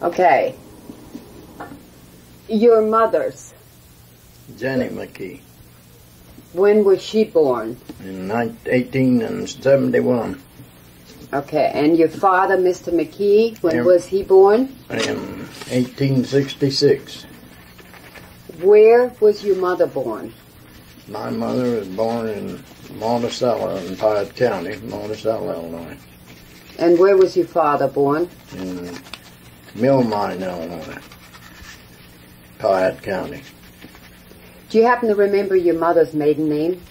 Okay. Your mother's. Jenny McKee. When was she born? In 1871. Okay. And your father, Mr. McKee, when was he born? In 1866. Where was your mother born? My mother was born in Monticello in Piatt County, Monticello, Illinois. And where was your father born? In Mill Mine, Illinois, Piatt County. Do you happen to remember your mother's maiden name?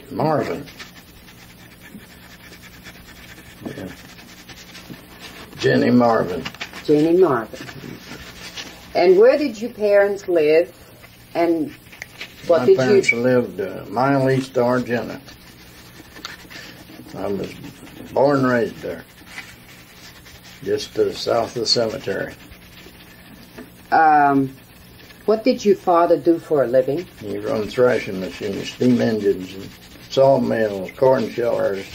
Marvin. Yeah. Jenny Marvin. Jenny Marvin. And where did your parents live? And what did you... My parents lived a mile east of Argenna. I was born and raised there, just to the south of the cemetery. What did your father do for a living? He run thrashing machines, steam engines, and sawmills, corn shellers.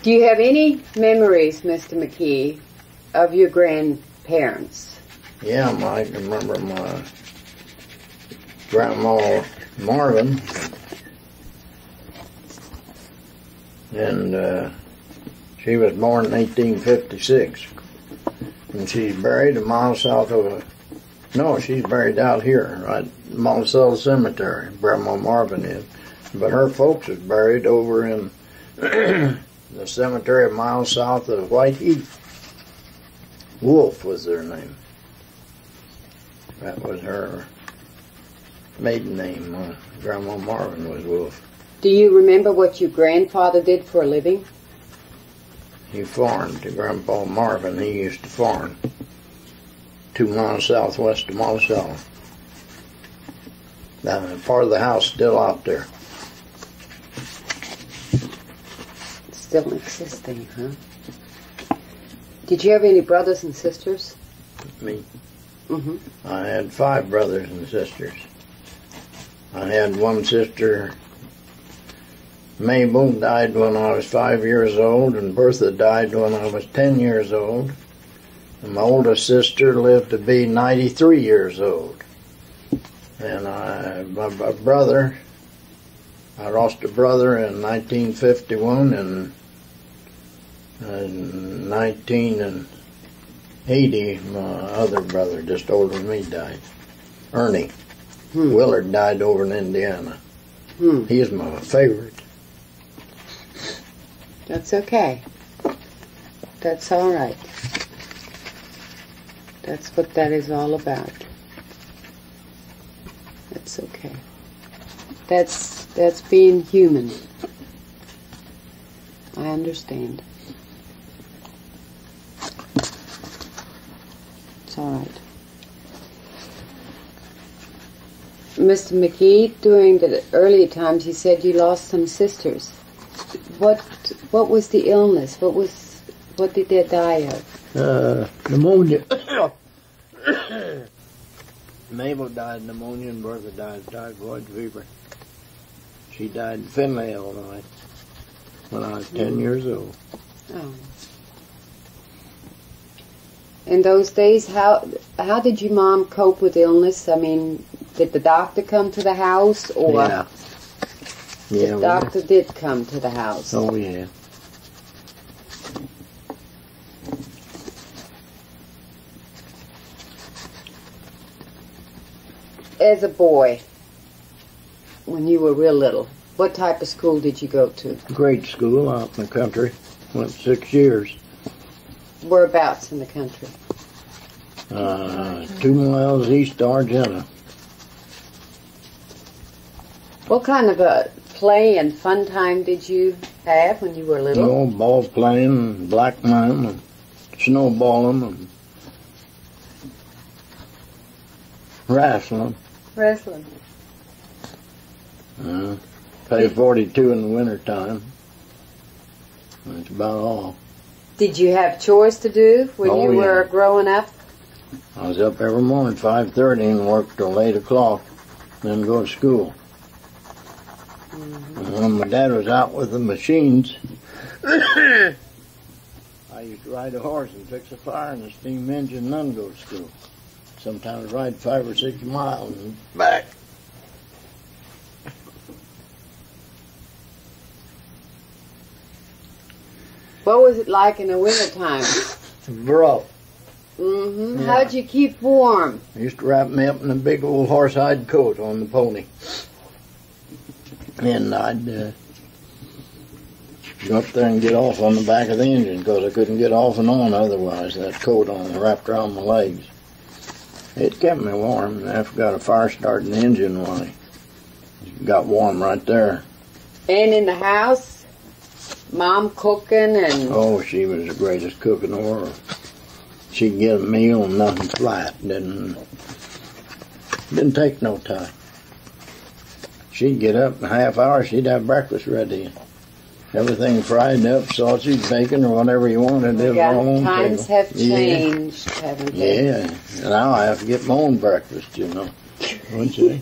Do you have any memories, Mr. McKee, of your grandparents? Yeah, I can remember my grandma Marvin, and she was born in 1856, and she's buried a mile south of she's buried out here, right, Monticello Cemetery, Grandma Marvin is, but her folks is buried over in the cemetery a mile south of White Heath. Wolf was their name. That was her maiden name. Grandma Marvin was Wolf. Do you remember what your grandfather did for a living? He farmed. Grandpa Marvin, he used to farm 2 miles southwest of Monticello. Now, part of the house still out there. Still existing, huh? Did you have any brothers and sisters? Me? Mm-hmm. I had 5 brothers and sisters. I had one sister, Mabel, died when I was 5 years old, and Bertha died when I was 10 years old. And my oldest sister lived to be 93 years old. And my brother, I lost a brother in 1951, and in 1980, my other brother, just older than me, died. Ernie. Willard died over in Indiana. He's my favorite. That's okay. That's all right. That's what that is all about. That's okay. That's being human. I understand. It's all right. Mr. McKee, during the early times, you said you lost some sisters. What was the illness? What did they die of? Pneumonia. Mabel died of pneumonia, and Bertha died of typhoid fever. She died in Findlay, Illinois, when I was 10 years old. Oh. In those days, how did your mom cope with illness? I mean, did the doctor come to the house, or yeah, the doctor did come to the house? Oh yeah. As a boy, when you were real little, what type of school did you go to? Grade school out in the country. Went 6 years. Whereabouts in the country? 2 miles east of Argenna. What kind of a play and fun time did you have when you were little? Oh, ball playing, blackman, and snowballing, and wrestling. Wrestling. Pay 42 in the winter time. That's about all. Did you have chores to do when you were growing up? I was up every morning, 5:30, and worked till 8 o'clock, then go to school. Mm-hmm. When my dad was out with the machines, I used to ride a horse and fix a fire in the steam engine and then go to school. Sometimes ride 5 or 6 miles and back. What was it like in the wintertime? Rough. Mm-hmm. Yeah. How'd you keep warm? I used to wrap me up in a big old horsehide coat on the pony. And I'd go up there and get off on the back of the engine because I couldn't get off and on otherwise. That coat on wrapped around my legs. It kept me warm. And after I got a fire starting the engine, why, it got warm right there. And in the house, Mom cooking and... Oh, she was the greatest cook in the world. She'd get a meal and nothing flat. Didn't take no time. She'd get up in a half hour, she'd have breakfast ready. Everything fried up, sausage, bacon, or whatever you wanted. Times have changed, haven't they? Yeah, now I have to get my own breakfast, you know. Wouldn't you?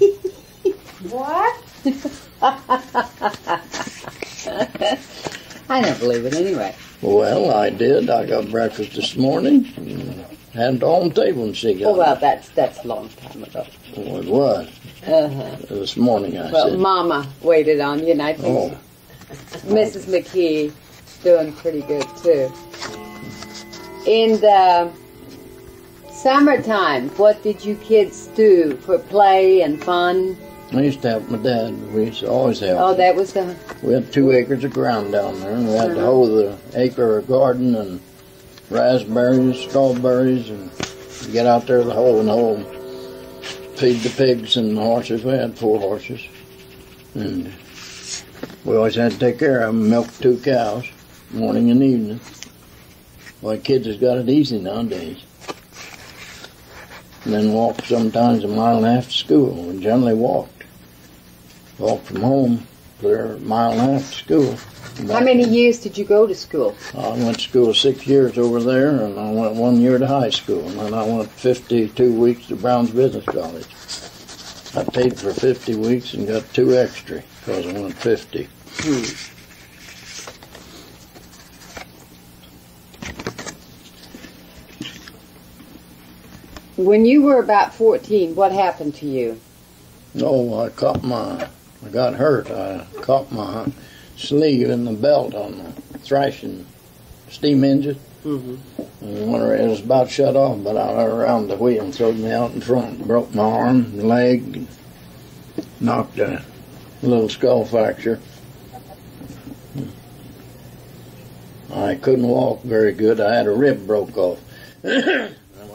What? I don't believe it anyway. Well, I did. I got breakfast this morning. Had it on the table and she got Oh, well, it. that's a long time ago. Well, it was. Uh-huh. This morning, I Well, said. Mama waited on you, and I think Mrs. McKee doing pretty good, too. In the summertime, what did you kids do for play and fun? I used to help my dad. We used to always help Oh, him. that was the... We had 2 acres of ground down there, and we had to hoe the acre of garden and raspberries, strawberries, and get out there the hole and hole, feed the pigs and the horses. We had 4 horses, and we always had to take care of them. Milk 2 cows, morning and evening. Well, kids has got it easy nowadays. And then walk sometimes a mile and a half to school. We generally walked from home, clear a mile and a half to school. How many years did you go to school? I went to school 6 years over there, and I went 1 year to high school, and then I went 52 weeks to Brown's Business College. I paid for 50 weeks and got 2 extra because I went 50. When you were about 14, what happened to you? Oh, I got hurt. I caught my sleeve in the belt on the thrashing steam engine. Mm-hmm. And when it was about shut off, but I went around the wheel and threw me out in front. Broke my arm, leg, and knocked a little skull fracture. I couldn't walk very good. I had a rib broke off. Well,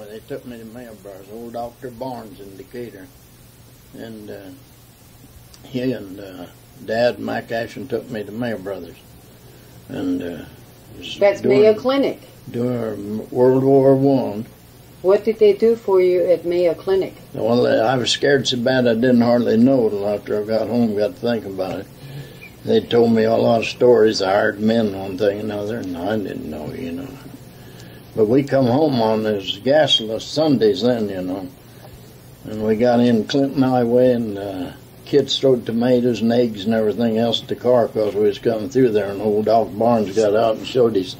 they took me to Mayo Brothers, old Dr. Barnes in Decatur. And he and Dad, Mike Ashton, took me to Mayo Brothers. And That's Mayo Clinic. During World War I. What did they do for you at Mayo Clinic? Well, I was scared so bad I didn't hardly know till after I got home, got to think about it. They told me a lot of stories. I hired men, one thing and another, and I didn't know, you know. But we come home on those gasless Sundays then, you know. And we got in Clinton Highway, and kids throwed tomatoes and eggs and everything else at the car because we was coming through there. And old Doc Barnes got out and showed his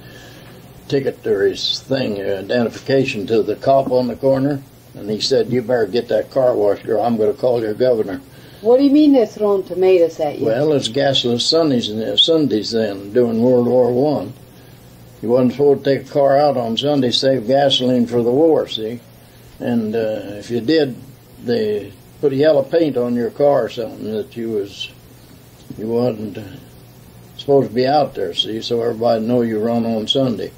ticket or his thing, identification to the cop on the corner. And he said, "You better get that car washed or I'm going to call your governor." What do you mean they're throwing tomatoes at you? Well, it's gasless Sundays then, during World War I. You wasn't supposed to take a car out on Sunday, save gasoline for the war, see? And if you did, they put a yellow paint on your car or something that you wasn't supposed to be out there, see, so everybody know you run on Sunday.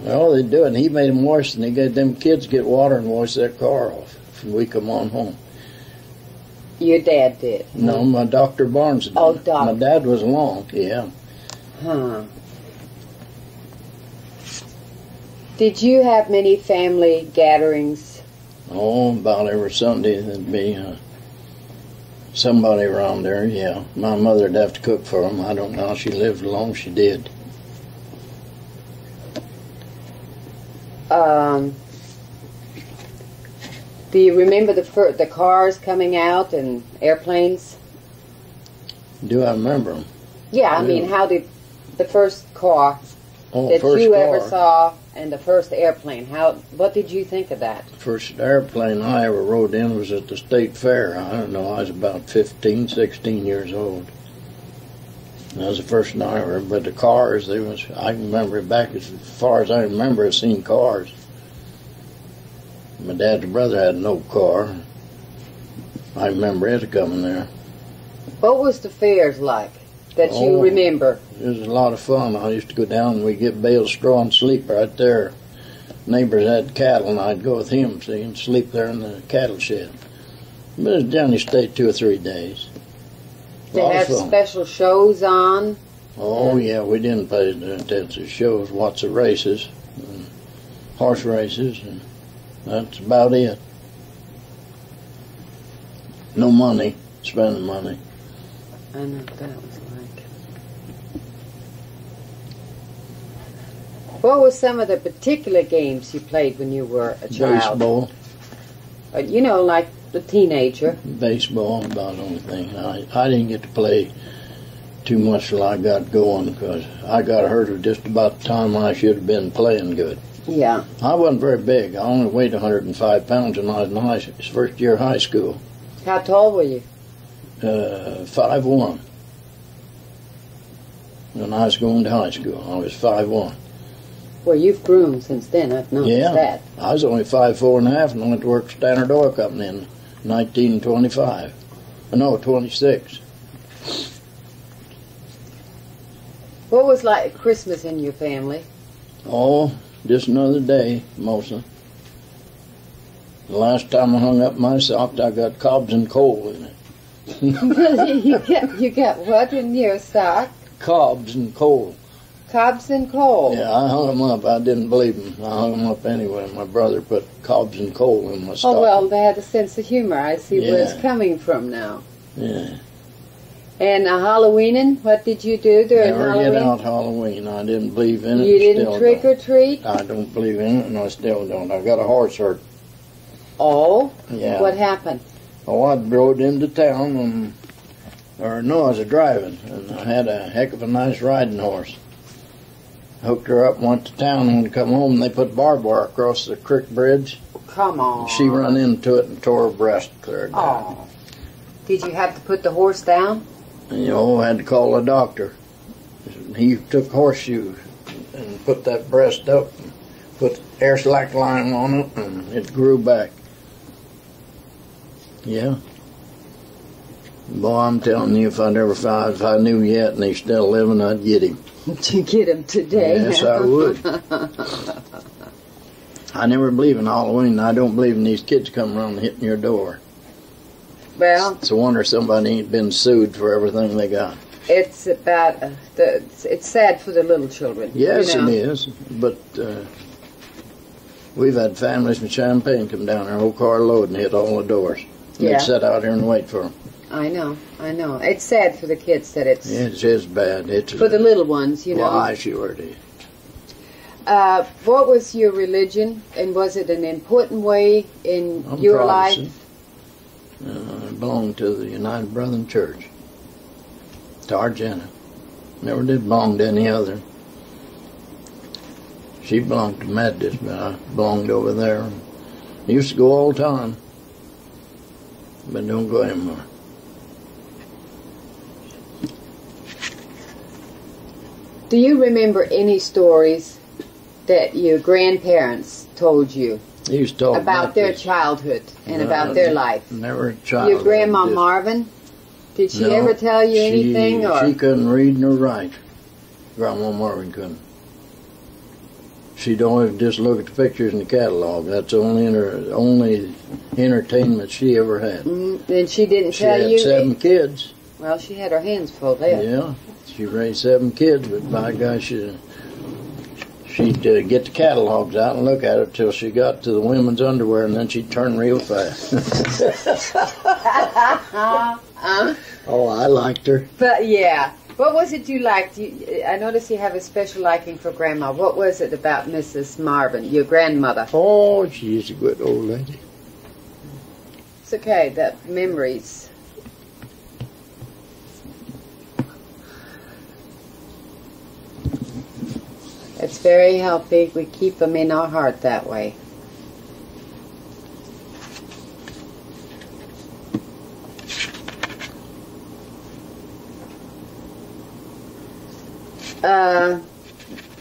Well, they do it, and he made them wash, and he got them kids get water and wash that car off, and we come on home. Your dad did? No, my Dr. Barnes did. Oh, Doc. My dad was along, yeah. Huh. Did you have many family gatherings? Oh, about every Sunday there'd be somebody around there, yeah. My mother'd have to cook for them. I don't know how she lived as long as she did. Do you remember the cars coming out and airplanes? Do I remember them? Yeah, I mean, how did the first car that First you car. ever saw and the first airplane, what did you think of that? First airplane I ever rode in was at the state fair. I don't know, I was about 15, 16 years old. That was the first one I ever, but the cars, I can remember back as far as I remember, I've seen cars. My dad's brother had no car. I remember it coming there. What was the fairs like that you remember? It was a lot of fun. I used to go down and we'd get bales of straw and sleep right there. Neighbors had cattle and I'd go with him, see, and sleep there in the cattle shed. But it was generally stayed 2 or 3 days. They had special shows on? Oh, yeah, we didn't pay attention to shows, lots of races, and horse races, and that's about it. No money, spending money. I know what that was like. What were some of the particular games you played when you were a child? Baseball. You know, like the teenager. Baseball, about the only thing. I didn't get to play too much till I got going because I got hurt at just about the time I should have been playing good. Yeah. I wasn't very big. I only weighed 105 pounds when I was in first year of high school. How tall were you? 5'1". When I was going to high school, I was 5'1". Well, you've grown since then. I've noticed that. I was only 5'4" and a half, and I went to work at Standard Oil Company in 1925. No, 26. What was like Christmas in your family? Oh, just another day, mostly. The last time I hung up my sock, I got cobs and coal in it. you got what in your sock? Cobs and coal. Cobs and coal? Yeah, I hung them up. I didn't believe them. I hung them up anyway. My brother put cobs and coal in my stocking. Oh, well, they had a sense of humor. I see where it's coming from now. Yeah. And Halloweening, what did you do during Halloween? Never get out Halloween. I didn't believe in it. You didn't trick or treat? I don't believe in it, and I still don't. I got a horse hurt. Oh? Yeah. What happened? Oh, I rode into town, I was driving, and I had a heck of a nice riding horse. Hooked her up and went to town, and when I come home, they put barbed wire across the creek bridge. Come on. She run into it and tore her breast clear down. Oh. Did you have to put the horse down? And, I had to call a doctor. He took horseshoes and put that breast up and put air slack line on it, and it grew back. Yeah. Boy, I'm telling you, if I knew yet and he's still living, I'd get him. To get him today? Yes, I would. I never believe in Halloween. I don't believe in these kids coming around and hitting your door. Well, it's a wonder somebody ain't been sued for everything they got. It's about it's sad for the little children. Yes, it is. But we've had families from Champaign come down there, a whole car load, and hit all the doors. They'd sit out here and wait for them. I know. It's sad for the kids that it's... It is bad. It's for the little ones, Well, I sure did. What was your religion, and was it an important way in your Protestant. life? I belonged to the United Brethren Church, to Argentina. Never did belong to any other. She belonged to Methodist, but I belonged over there. I used to go all the time, but don't go anymore. Do you remember any stories that your grandparents told you They used to talk about their childhood and about their life? Never a child. Your grandma Marvin, did she ever tell you anything? She couldn't read nor write. Grandma Marvin couldn't. She'd only just look at the pictures in the catalog. That's the only entertainment she ever had. And she didn't tell you? She had 7 kids. Well, she had her hands full there. Yeah, she raised 7 kids, but by gosh, she'd get the catalogs out and look at it till she got to the women's underwear, and then she'd turn real fast. Oh, I liked her. But yeah. What was it you liked? I noticed you have a special liking for Grandma. What was it about Mrs. Marvin, your grandmother? Oh, she's a good old lady. It's okay, the memories. It's very healthy. We keep them in our heart that way.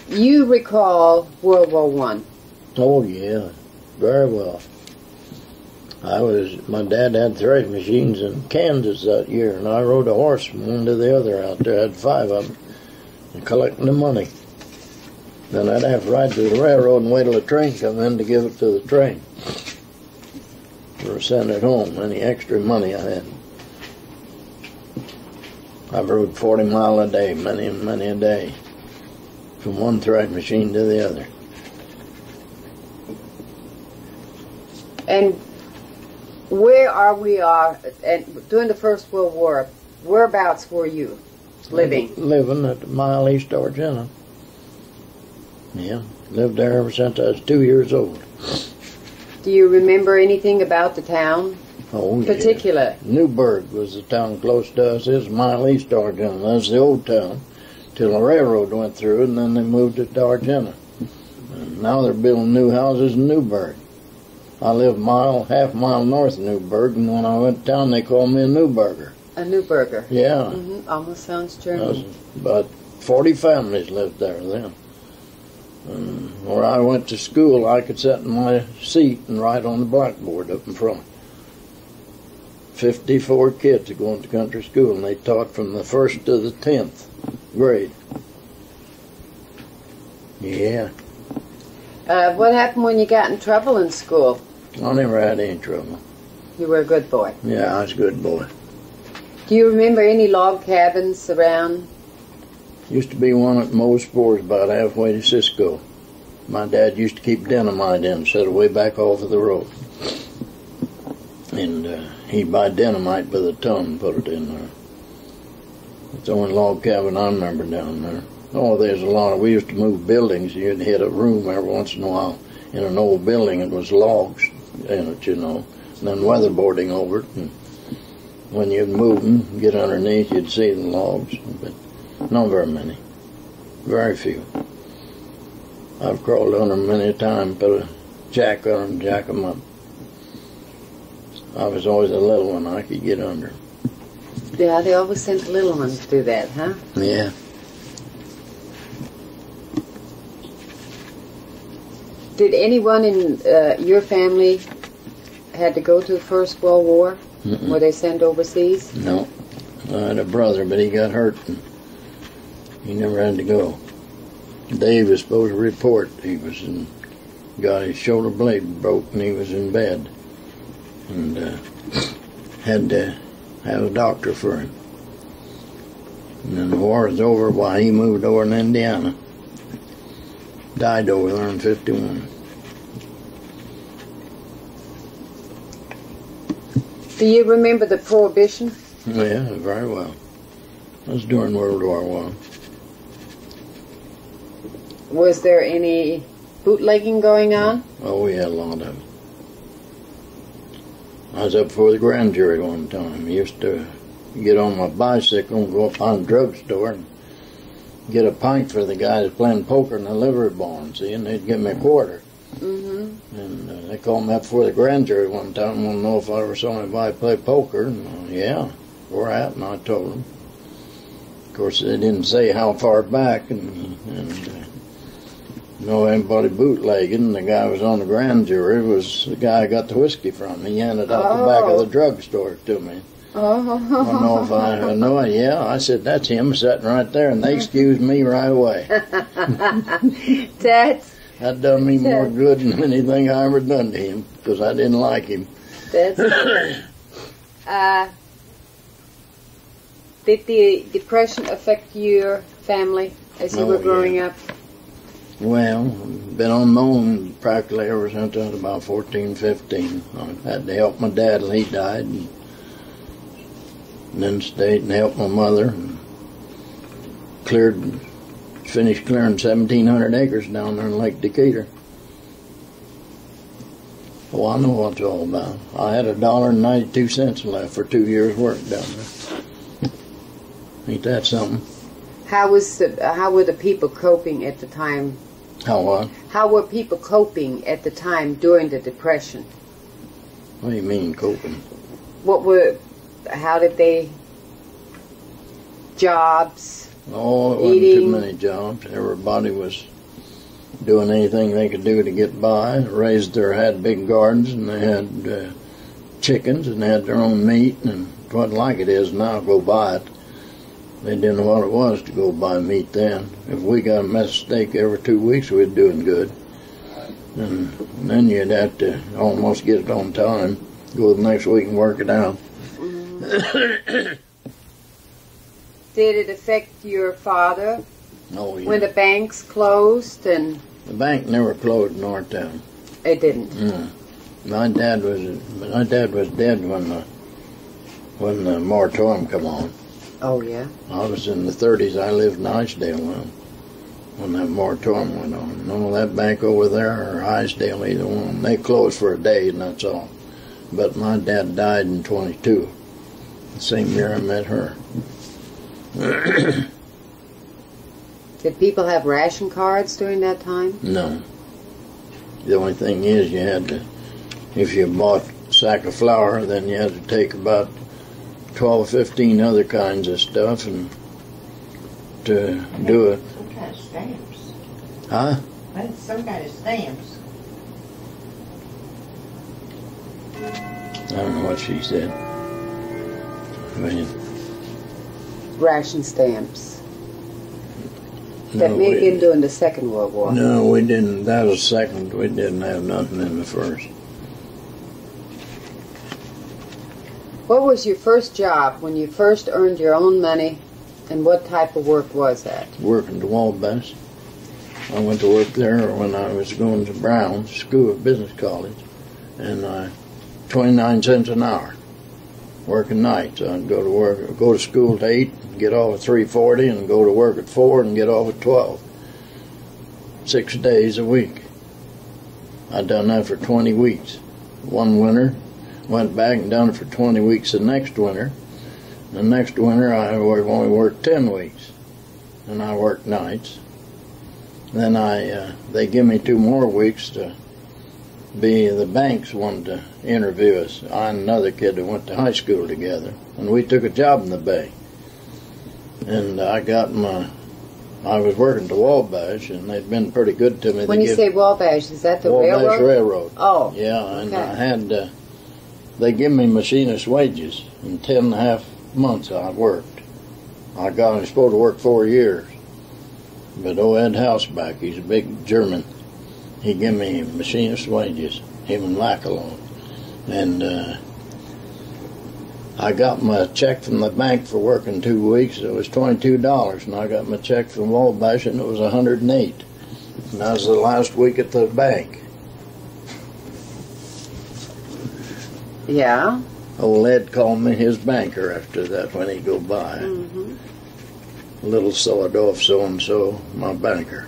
You recall World War One. Oh yeah, very well. My dad had threshing machines in Kansas that year, and I rode a horse from one to the other out there. I had 5 of them, and collecting the money. Then I'd have to ride to the railroad and wait till the train come in to give it to the train. Or send it home, any extra money I had. I've rode 40 miles a day, many a day, from one threshing machine to the other. And where and during the First World War, whereabouts were you living? Living at a mile east of Argentina. Yeah, lived there ever since I was 2 years old. Do you remember anything about the town? Oh, particular? Yeah. Newburgh was the town close to us. It was a mile east of Argentina. That's the old town, till the railroad went through, and then they moved it to Argentina. And now they're building new houses in Newburgh. I live half a mile north of Newburgh, and when I went to town, they called me a Newburger. A Newburger? Yeah. Almost sounds German. About 40 families lived there then. And where I went to school, I could sit in my seat and write on the blackboard up in front. 54 kids going to country school, and they taught from the 1st to the 10th grade. Yeah. What happened when you got in trouble in school? I never had any trouble. You were a good boy. Yeah, I was a good boy. Do you remember any log cabins around? Used to be one at Mosport about halfway to Cisco. My dad used to keep dynamite in, set it way back off of the road. And he'd buy dynamite by the ton and put it in there. It's the only log cabin I remember down there. Oh, there's a lot of, we used to move buildings. You'd hit a room every once in a while in an old building. It was logs in it, you know, and then weatherboarding over it. And when you'd move them, get underneath, you'd see the logs, but not very many. Very few. I've crawled under them many a time, put a jack on them, jack them up. I was always a little one I could get under. Yeah, they always sent the little ones to do that, huh? Yeah. Did anyone in your family had to go to the First World War? Mm-mm. Were they sent overseas? No. I had a brother, but he got hurt and he never had to go. Dave was supposed to report. He got his shoulder blade broke and he was in bed. And had to have a doctor for him. And then the war was over while he moved over to Indiana. Died over there in 51. Do you remember the Prohibition? Yeah, very well. It was during World War I. Was there any bootlegging going on? Oh, we had a lot of it. I was up before the grand jury one time. I used to get on my bicycle and go up on the drugstore and get a pint for the guy that's playing poker in the livery barn, see, and they'd give me a quarter. Mm-hmm. And they called me up before the grand jury one time and wanted to know if I ever saw anybody play poker. And yeah, where at? And I told them. Of course, they didn't say how far back, and know anybody bootlegging. The guy was on the grand jury was the guy I got the whiskey from. He handed out the back of the drugstore to me. Oh. I don't know if I know it. Yeah, I said, that's him sitting right there, and they excused me right away. That done me more good than anything I ever done to him, because I didn't like him. That's good. Did the Depression affect your family as you were growing up? Well, been unknown practically ever since I was about 14, 15. I had to help my dad till he died, and then stayed and helped my mother, and finished clearing 1,700 acres down there in Lake Decatur. Oh, I know what it's all about. I had $1.92 left for 2 years' work down there. Ain't that something? How were the people coping at the time How what? How were people coping at the time during the Depression? What do you mean coping? How did they, jobs, Oh, it wasn't eating? too many jobs. Everybody was doing anything they could do to get by. Had big gardens, and they had chickens, and they had their own meat, and it wasn't like it is now. Go buy it. They didn't know what it was to go buy meat then. If we got a mess of steak every 2 weeks, we'd doing good. And then you'd have to almost get it on time, go the next week and work it out. Did it affect your father Oh, yeah. when the banks closed? And The bank never closed in our town. it didn't. My dad was dead when the moratorium come on. Oh, yeah. I was in the 30s. I lived in Icedale when that moratorium went on. No, that bank over there or Icedale, either one. They closed for a day, and that's all. But my dad died in 22, the same year I met her. Did people have ration cards during that time? No. The only thing is you had to, if you bought a sack of flour, then you had to take about 12 or 15 other kinds of stuff and to do it. Some kind of stamps. Huh? That's some kind of stamps. I don't know what she said. I mean, Ration stamps. That no, may have we- been during the Second World War. No, we didn't. That was second. We didn't have nothing in the first. What was your first job when you first earned your own money, and what type of work was that? Working to Wabash. I went to work there when I was going to Brown School of Business College, and 29 cents an hour. Working nights. I'd go to school at 8, get off at 3:40, and go to work at 4 and get off at 12. 6 days a week. I'd done that for 20 weeks. One winter, went back and done it for 20 weeks the next winter. The next winter I only worked 10 weeks, and I worked nights. Then they give me 2 more weeks to the banks wanted to interview us. I and another kid that went to high school together, and we took a job in the Bay. And I was working to Wabash, and they'd been pretty good to me. When you say Wabash, is that the Wabash Railroad. Oh. Yeah, and okay. I had, they give me machinist wages. In 10.5 months I worked. I was supposed to work 4 years. But Ed Hausbach, he's a big German, he gave me machinist wages, him and Lackalone. And I got my check from the bank for working 2 weeks. It was $22, and I got my check from Wabash, and it was $108. And that was the last week at the bank. Yeah. Old Ed called me his banker after that when he'd go by. Mm-hmm. Little sawed off so-and-so, my banker.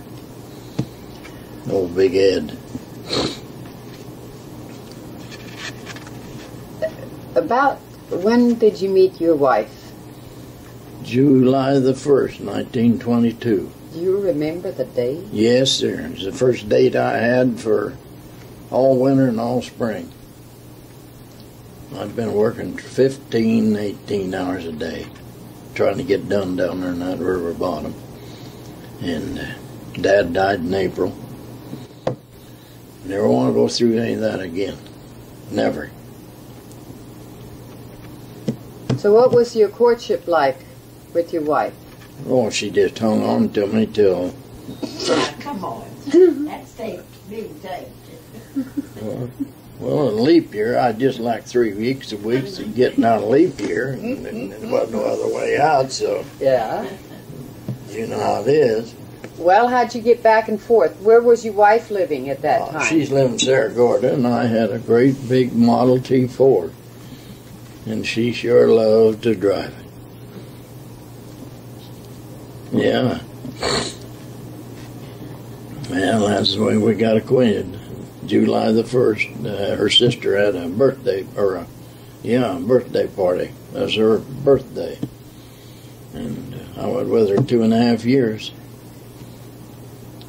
Old Big Ed. About when did you meet your wife? July the 1st, 1922. Do you remember the date? Yes, sir. It was the first date I had for all winter and all spring. I'd been working 15, 18 hours a day, trying to get done down there in that river bottom. And Dad died in April. Never want to go through any of that again. Never. So what was your courtship like with your wife? Oh, she just hung on to me till, Now, come on. That's being taped. well, in leap year, I just like 3 weeks of getting out of leap year. And there wasn't no other way out, so Yeah. you know how it is. Well, how'd you get back and forth? Where was your wife living at that time? She's living in Saragorda, and I had a great big Model T Ford. And she sure loved to drive it. Yeah. Well, that's the way we got acquainted. July the 1st, her sister had a birthday party. That was her birthday. And I was with her 2.5 years.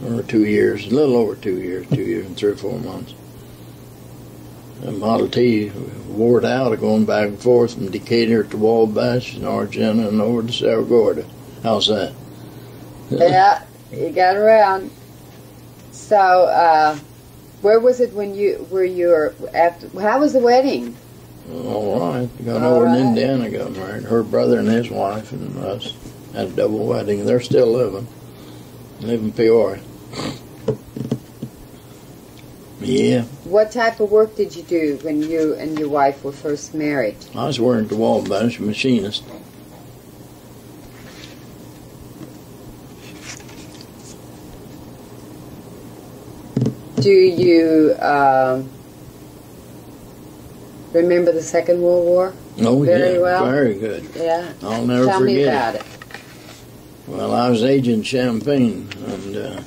or 2 years, a little over 2 years, 2 years and 3 or 4 months. The Model T wore it out of going back and forth from Decatur to Wabash and Argentina and over to Cerro Gordo. How's that? Yeah, you got around. So, where was it when you were after? How was the wedding? All right. Got over in Indiana, got married. Her brother and his wife and us had a double wedding. They're still living. Live in Peoria. Yeah. What type of work did you do when you and your wife were first married? I was working at the Wabash, machinist. Do you remember the Second World War? Oh, Very yeah, well? very good. Yeah. I'll never Tell forget me about it. Well, I was agent Champagne, and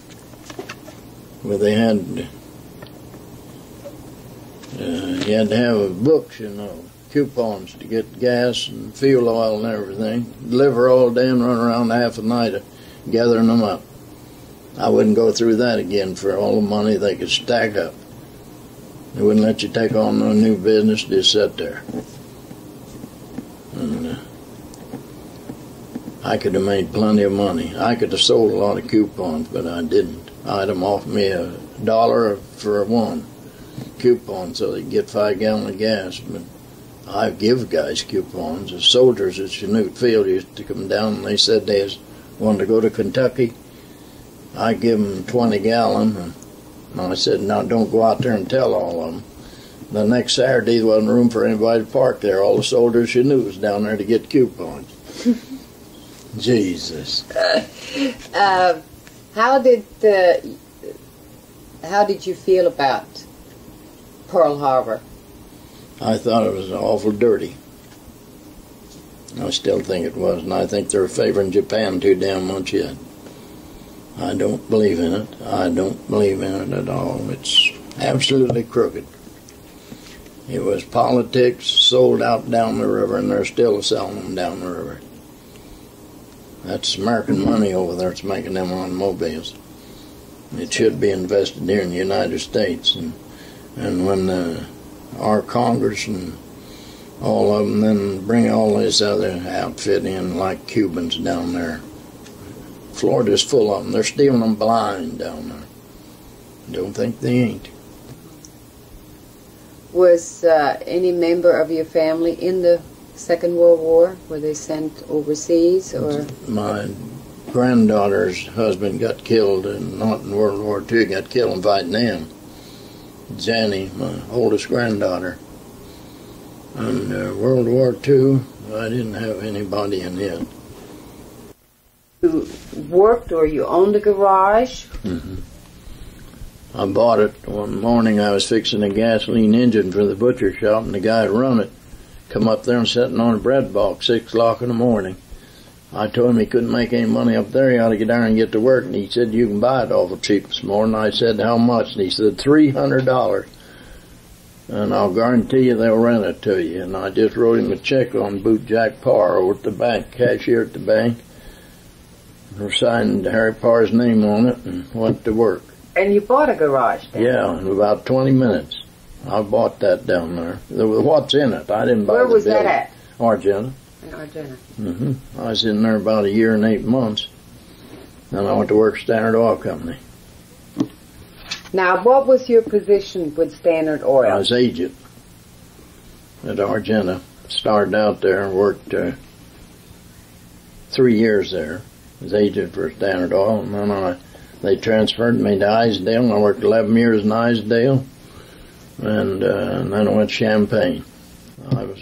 well, they had you had to have books, you know, coupons to get gas and fuel oil and everything. Deliver all day and run around half a night gathering them up. I wouldn't go through that again for all the money they could stack up. They wouldn't let you take on no new business, just sit there. And I could have made plenty of money. I could have sold a lot of coupons, but I didn't. I'd them offer me $1 for one coupon so they could get 5 gallons of gas. But I give guys coupons. The soldiers at Chinook Field used to come down and they said they wanted to go to Kentucky. I give them 20 gallons, and I said, "Now don't go out there and tell all of them." The next Saturday, there wasn't room for anybody to park there. All the soldiers she knew was down there to get coupons. Jesus. How did you feel about Pearl Harbor? I thought it was awful dirty. I still think it was, and I think they're favoring Japan too damn much yet. I don't believe in it. I don't believe in it at all. It's absolutely crooked. It was politics sold out down the river, and they're still selling them down the river. That's American money over there that's making them automobiles. It should be invested here in the United States. And when our Congress and all of them then bring all this other outfit in like Cubans down there, Florida's full of them. They're stealing them blind down there. Don't think they ain't. Was any member of your family in the Second World War? Were they sent overseas, or? My granddaughter's husband got killed, and not in World War II, got killed in Vietnam. Jenny, my oldest granddaughter. And World War II, I didn't have anybody in it. You worked or you owned a garage? Mm-hmm. I bought it one morning. I was fixing a gasoline engine for the butcher shop, and the guy that run it come up there and sitting on a bread box 6 o'clock in the morning. I told him he couldn't make any money up there. He ought to get down and get to work. And he said, "You can buy it awful cheap this morning." I said, "How much?" And he said, $300. And I'll guarantee you they'll rent it to you. And I just wrote him a check on Boot Jack Parr over at the bank, cashier at the bank. Signed Harry Parr's name on it and went to work. And you bought a garage then? Yeah, in about 20 minutes. I bought that down there. What's in it? I didn't buy Where the was building. that at? Argentina. In Argentina. Mm-hmm. I was in there about 1 year and 8 months. Then I went to work Standard Oil Company. Now, what was your position with Standard Oil? I was agent at Argentina. Started out there and worked 3 years there. I was agent for Standard Oil, and then they transferred me to Isedale, and I worked 11 years in Isedale, and then I went to Champaign. I was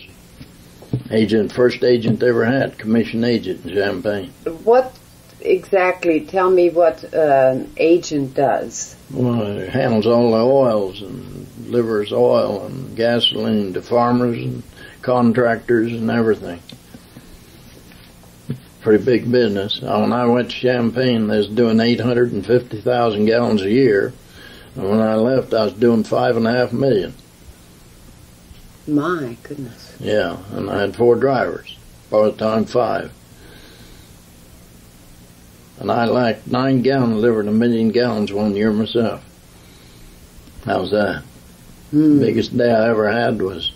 first agent they ever had, commission agent in Champaign. What exactly, tell me what an agent does. Well, it handles all the oils and delivers oil and gasoline to farmers and contractors and everything. Pretty big business. When I went to Champaign, they was doing 850,000 gallons a year. And when I left, I was doing 5.5 million. My goodness. Yeah, and I had 4 drivers. By the time 5. And I lacked 9 gallons, delivered 1 million gallons one year myself. How's that? Biggest day I ever had was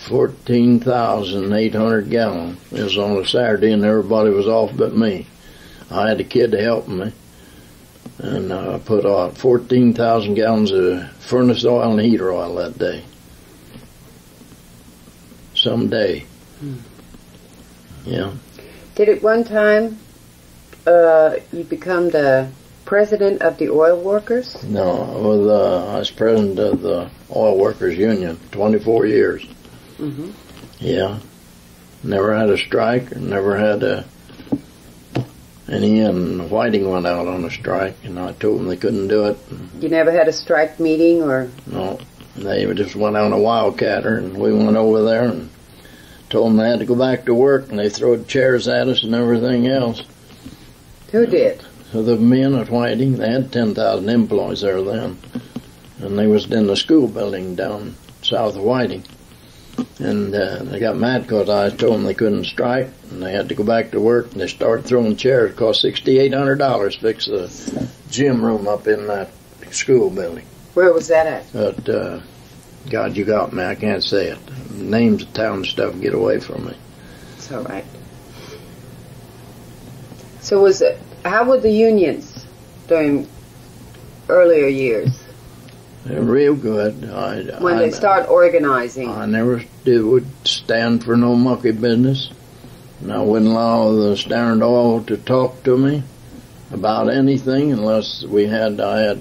14,800 gallons. It was on a Saturday and everybody was off but me. I had a kid to help me. And I put out 14,000 gallons of furnace oil and heater oil that day. Some day. Yeah. Did at one time you become the president of the oil workers? No, I was president of the Oil Workers Union, 24 years. Mm-hmm. Yeah. Never had a strike, never had any, and Whiting went out on a strike, and I told them they couldn't do it. You never had a strike meeting, or? No, they just went on a wildcatter, and we went over there and told them they had to go back to work, and they throwed chairs at us and everything else. Who did? So the men at Whiting, they had 10,000 employees there then, and they was in the school building down south of Whiting. And they got mad because I told them they couldn't strike, and they had to go back to work, and they started throwing chairs. It cost $6,800 to fix the gym room up in that school building. Where was that at? But, God, you got me. I can't say it. Names of town and stuff get away from me. It's all right. So how were the unions during earlier years? They're real good. When they start organizing? I never would stand for no monkey business. And I wouldn't allow the Standard Oil to talk to me about anything unless I had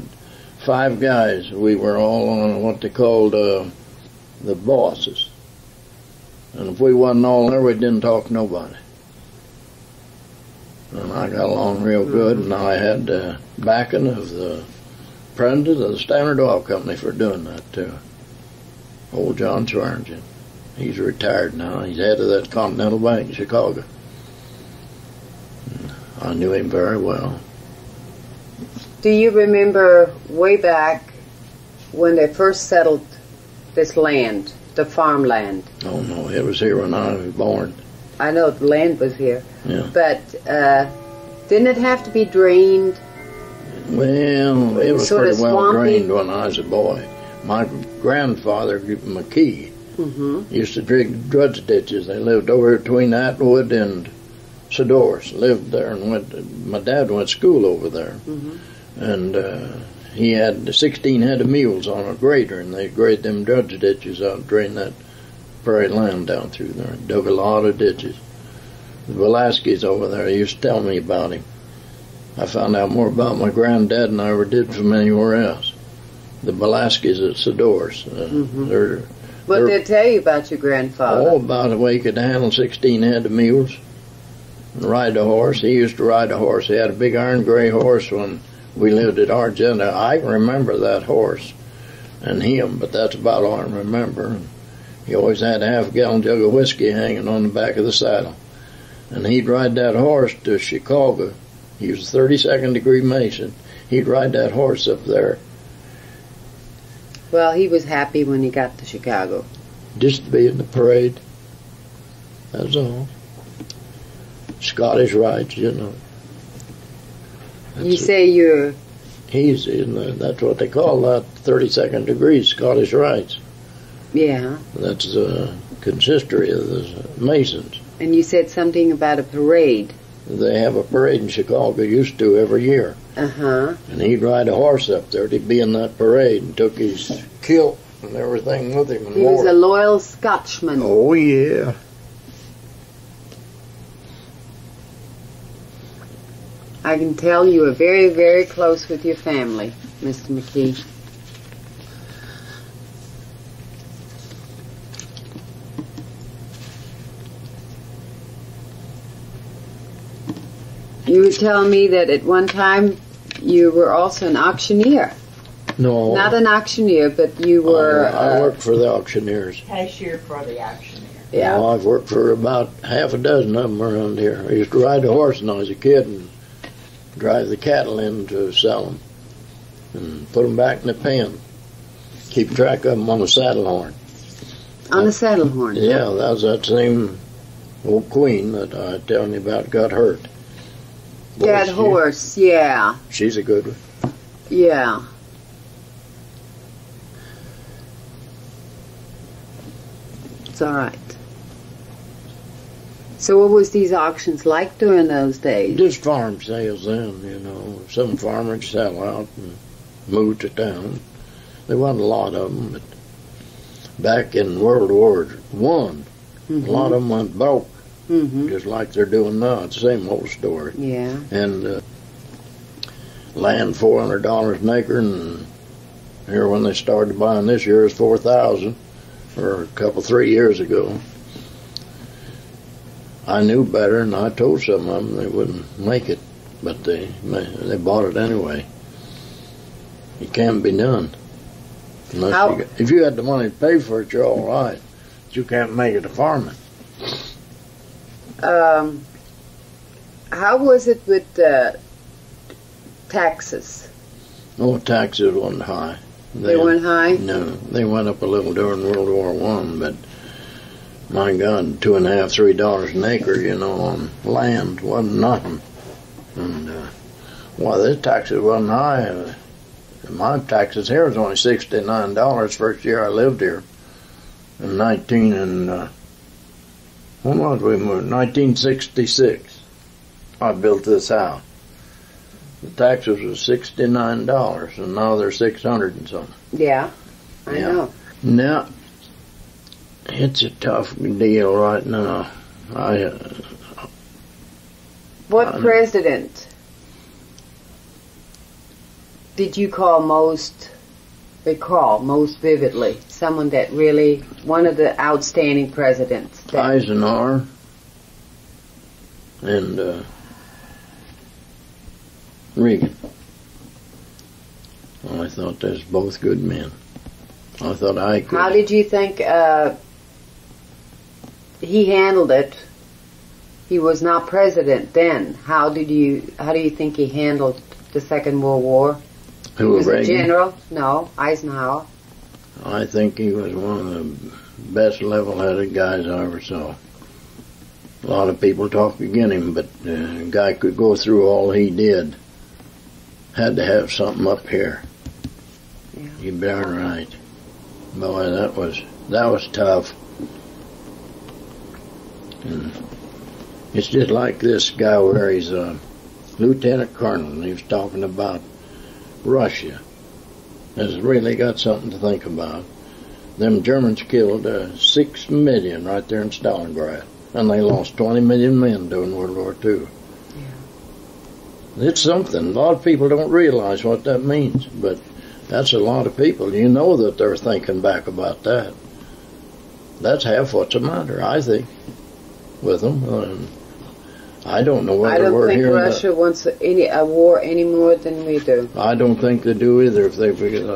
5 guys. We were all on what they called the bosses. And if we wasn't all there, we didn't talk to nobody. And I got along real good, and I had the backing of the president of the Standard Oil Company for doing that, too. Old John Swearingen. He's retired now. He's head of that Continental Bank in Chicago. I knew him very well. Do you remember way back when they first settled this land, the farmland? Oh, no, it was here when I was born. I know the land was here. Yeah. But didn't it have to be drained? Well, it was Sort of pretty well swampy? drained when I was a boy. My grandfather, McKee, used to dig drudge ditches. They lived over between Atwood and Sador's. Lived there, and my dad went to school over there. And he had 16 head of mules on a grader, and they grade them drudge ditches out and drain that prairie land down through there. Dug a lot of ditches. The Velasquez over there, he used to tell me about him. I found out more about my granddad than I ever did from anywhere else. The Velasquez at Sador's. What did they tell you about your grandfather? Oh, about the way he could handle 16 head of mules and ride a horse. He used to ride a horse. He had a big iron gray horse when we lived at Argenta. I can remember that horse and him, but that's about all I remember. He always had a half-gallon jug of whiskey hanging on the back of the saddle. And he'd ride that horse to Chicago. He was a 32nd degree Mason. He'd ride that horse up there. Well, he was happy when he got to Chicago. Just to be in the parade. That's all. Scottish rights, you know. You say you're... He's in that's what they call that 32nd degree Scottish rights. Yeah. That's the consistory of the Masons. And you said something about a parade. They have a parade in Chicago, used to every year. Uh-huh. And he'd ride a horse up there. He'd be in that parade and took his kilt and everything with him. And He was a loyal Scotchman. Oh, yeah. I can tell you are very, very close with your family, Mr. McKee. You were telling me that at one time you were also an auctioneer. No. Not an auctioneer, but you were... I worked for the auctioneers. Cashier for the auctioneer. Yeah. Well, I've worked for about half a dozen of them around here. I used to ride a horse when I was a kid and drive the cattle in to sell them and put them back in the pen. Keep track of them on the saddle horn. On the saddle horn? Yeah, that was that same old queen that I was telling you about got hurt. That horse, yeah. She's a good one. Yeah. It's all right. So what was these auctions like during those days? Just farm sales then, you know. Some farmers sell out and move to town. There wasn't a lot of them, but back in World War One, a lot of them went broke, just like they're doing now. It's the same old story. Yeah. And land $400 an acre, and here when they started buying this year is $4,000, or a couple 3 years ago. I knew better, and I told some of them they wouldn't make it, but they bought it anyway. It can't be done. Unless if you had the money to pay for it, you're all right. But you can't make it a farming. How was it with taxes? Oh, taxes wasn't high. They weren't high? No, they went up a little during World War One, but my God, $2.5, $3 an acre, you know, on land wasn't nothing. And the taxes wasn't high. My taxes here was only $69 first year I lived here. In 1966, I built this house. The taxes was $69, and now they're $600 and something. Yeah, I know. Now, it's a tough deal right now. What president did you recall most vividly? Someone that really, one of the outstanding presidents. Eisenhower and Reagan. Well, I thought they was both good men. I thought I could. How did you think he handled it? He was not president then. How do you think he handled the Second World War? Who, was Reagan? A general? No, Eisenhower. I think he was one of the best level-headed guys I ever saw. A lot of people talk against him, but a guy could go through all he did. Had to have something up here. Yeah. You darn right. Boy, that was tough. And it's just like this guy where he's a lieutenant colonel, and he was talking about Russia has really got something to think about. Them Germans killed 6 million right there in Stalingrad, and they lost 20 million men during World War II. It's something. A lot of people don't realize what that means, but that's a lot of people. You know that they're thinking back about that. That's half what's the matter, I think, with them. I don't know whether we're here. I don't think Russia wants a war any more than we do. I don't think they do either.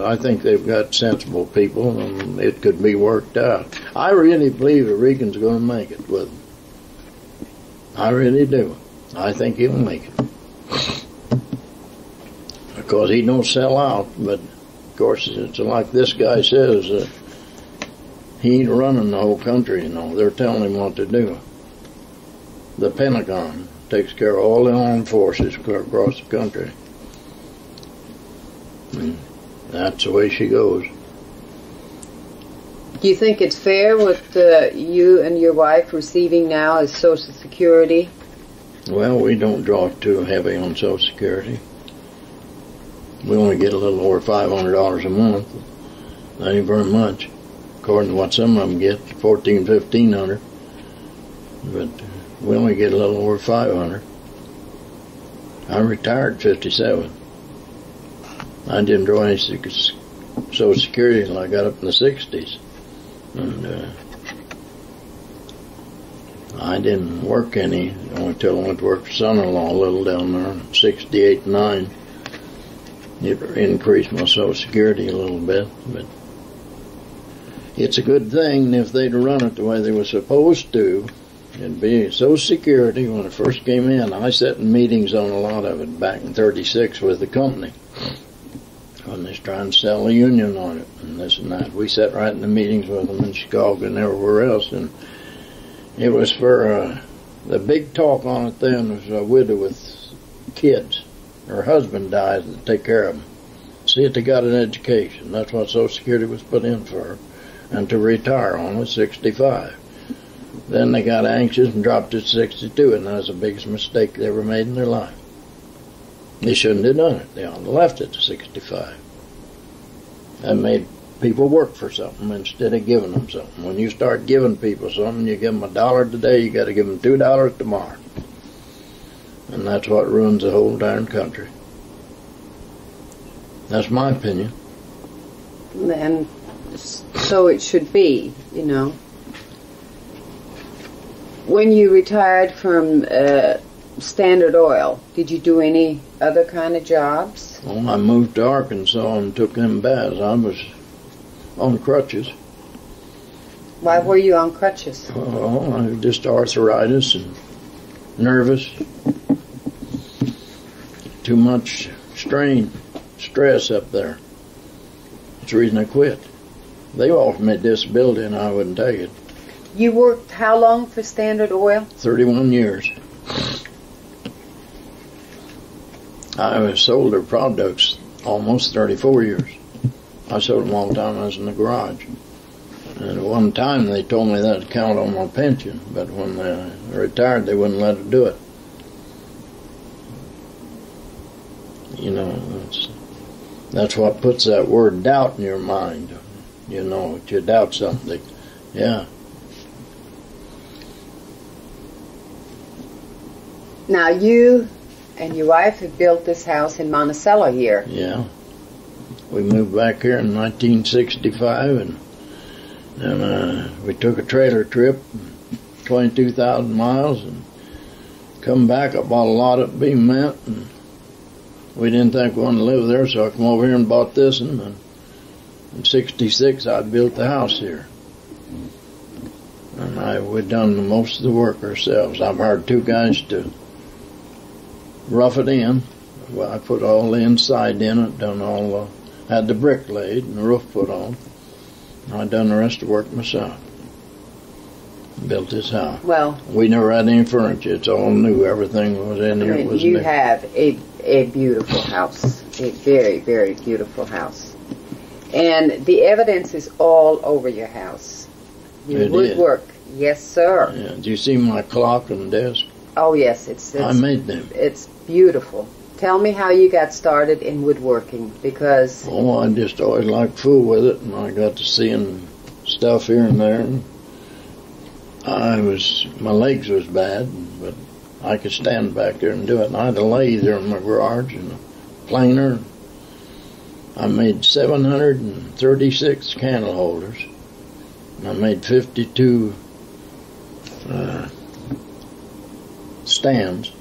I think they've got sensible people, and it could be worked out. I really believe that Reagan's going to make it with them. I really do. I think he'll make it. Because he don't sell out, but of course it's like this guy says, he ain't running the whole country, you know. They're telling him what to do. The Pentagon takes care of all the armed forces across the country. And that's the way she goes. Do you think it's fair what you and your wife receiving now as Social Security? Well, we don't draw too heavy on Social Security. We only get a little over $500 a month. That ain't very much, according to what some of them get, $1,400, $1,500. But we only get a little over $500. I retired at 57. I didn't draw any Social Security until I got up in the 60s. And I didn't work any until I went to work for son-in-law a little down there, 68 and 9. It increased my Social Security a little bit, but it's a good thing if they'd run it the way they were supposed to. It'd be Social Security, when it first came in, I sat in meetings on a lot of it back in 36 with the company. When they was trying to sell a union on it and this and that. We sat right in the meetings with them in Chicago and everywhere else, and it was for the big talk on it then was a widow with kids. Her husband dies to take care of them. See if they got an education. That's what Social Security was put in for. And to retire on at 65. Then they got anxious and dropped it to 62, and that was the biggest mistake they ever made in their life. They shouldn't have done it. They ought to have left it to 65. That made people work for something instead of giving them something. When you start giving people something, you give them $1 today, you got to give them $2 tomorrow. And that's what ruins the whole darn country. That's my opinion. And so it should be, you know. When you retired from Standard Oil, did you do any other kind of jobs? Well, I moved to Arkansas and took them baths. I was on crutches. Why were you on crutches? Oh, I had just arthritis and nervous. Too much strain, stress up there. That's the reason I quit. They offered me disability and I wouldn't take it. You worked how long for Standard Oil? 31 years. I was sold their products almost 34 years. I sold them all the time I was in the garage. And at one time they told me that would count on my pension, but when they retired they wouldn't let it do it. You know, that's what puts that word doubt in your mind. You know, you doubt something. Yeah. Now you and your wife have built this house in Monticello here. Yeah. We moved back here in 1965 and we took a trailer trip, 22,000 miles, and come back. I bought a lot at Beam-Mint, and we didn't think we wanted to live there, so I come over here and bought this one. And in 66, I built the house here. And we'd done most of the work ourselves. I've hired 2 guys to rough it in. Well, I put all the inside in it, had the brick laid and the roof put on. I done the rest of the work myself. Built this house. Well, we never had any furniture. It's all new. Everything was in here. It was you new. have a beautiful house, a very, very beautiful house, and the evidence is all over your house. Your woodwork, yes, sir. Yeah. Did you see my clock and desk? Oh yes, it's I made them. It's beautiful. Tell me how you got started in woodworking, because... Oh, I just always liked to fool with it, and I got to seeing stuff here and there. And my legs was bad, but I could stand back there and do it. And I had a lathe there in my garage and a planer. I made 736 candle holders. And I made 52 stands,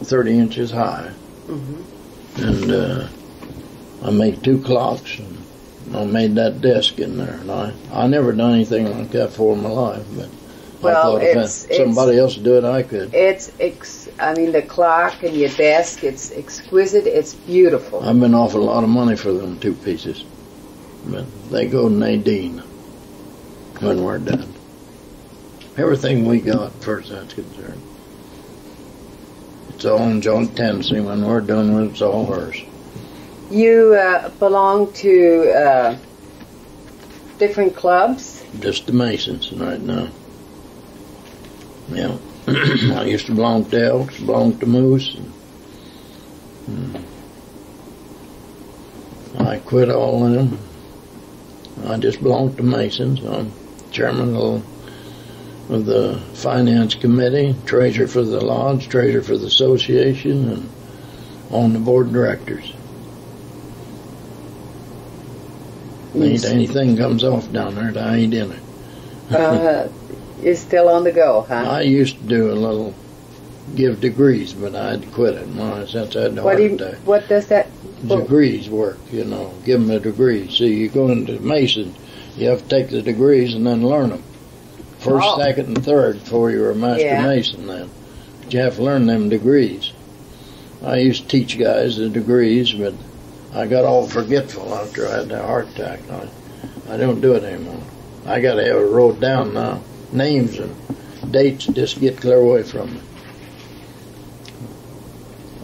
30 inches high. Mm-hmm. And I made 2 clocks, and I made that desk in there. And I never done anything like that before in my life, but I thought if somebody else would do it, I could. The clock and your desk, it's exquisite, it's beautiful. I've been offered a lot of money for them 2 pieces, but they go to Nadine when we're done. Everything we got, as far as that's concerned. It's all in joint tenancy. When we're done with it, it's all hers. You belong to different clubs? Just the Masons right now. Yeah. I used to belong to Elks, belong to Moose. I quit all of them. I just belong to Masons. I'm chairman of the finance committee, treasurer for the lodge, treasurer for the association, and on the board of directors. Anything comes off down there, I ain't in it. You're still on the go, huh? I used to do a little, give degrees, but I had to quit it since I had the heart attack. What does that? Degrees work, give them a degree. See, you go into Mason, you have to take the degrees and then learn them. First, second, and third before you were a master mason then. But you have to learn them degrees. I used to teach guys the degrees, but I got all forgetful after I had that heart attack. I don't do it anymore. I got to have it wrote down now. Names and dates just get clear away from me.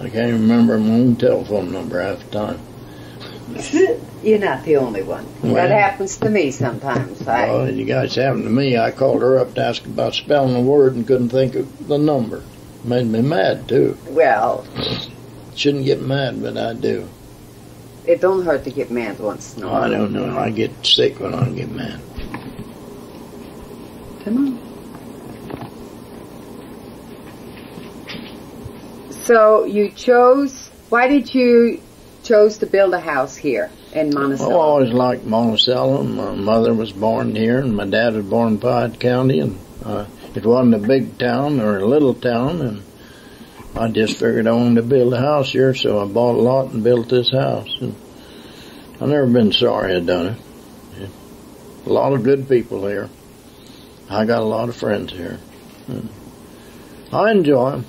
I can't remember my own telephone number half the time. You're not the only one. Well, that happens to me sometimes. Well, you guys happened to me. I called her up to ask about spelling a word and couldn't think of the number. Made me mad, too. Well, shouldn't get mad, but I do. It don't hurt to get mad once in a while. I don't know. I get sick when I get mad. Come on. So you chose, why did you chose to build a house here in Monticello? I always liked Monticello. My mother was born here and my dad was born in Piatt County, and it wasn't a big town or a little town, and I just figured I wanted to build a house here, so I bought a lot and built this house. And I've never been sorry I'd done it. A lot of good people here. I got a lot of friends here. I enjoy them.